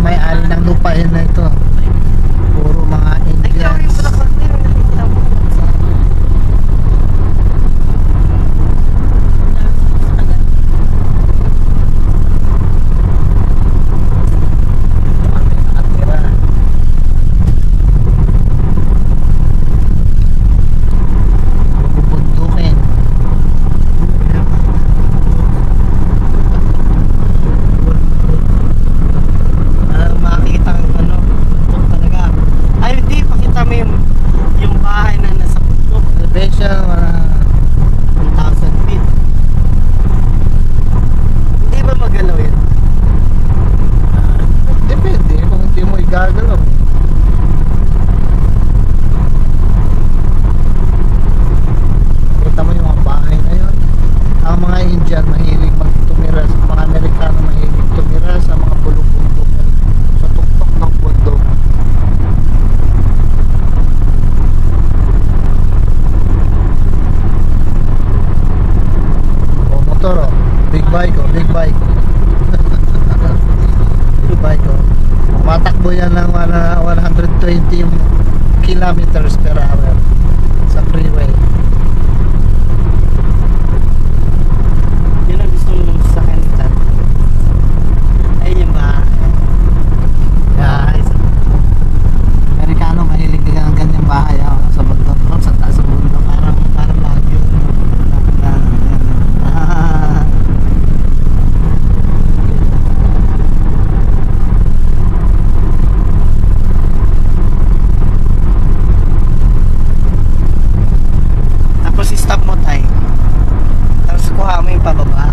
may-ari ng lupain na ito. Puro mga Indians. Big bike. Big bike. Matakbo yan ng 120 kilometers per hour sa freeway. Yun ang gusto mo sa kanita. Ayun ba? Guys, Amerikano mahilig din ang ganyang bahay sa bundok, sa taas sa bundok, parang lagyo. Tapos i-stop mo tayo. Tapos kuha mo yung pababa.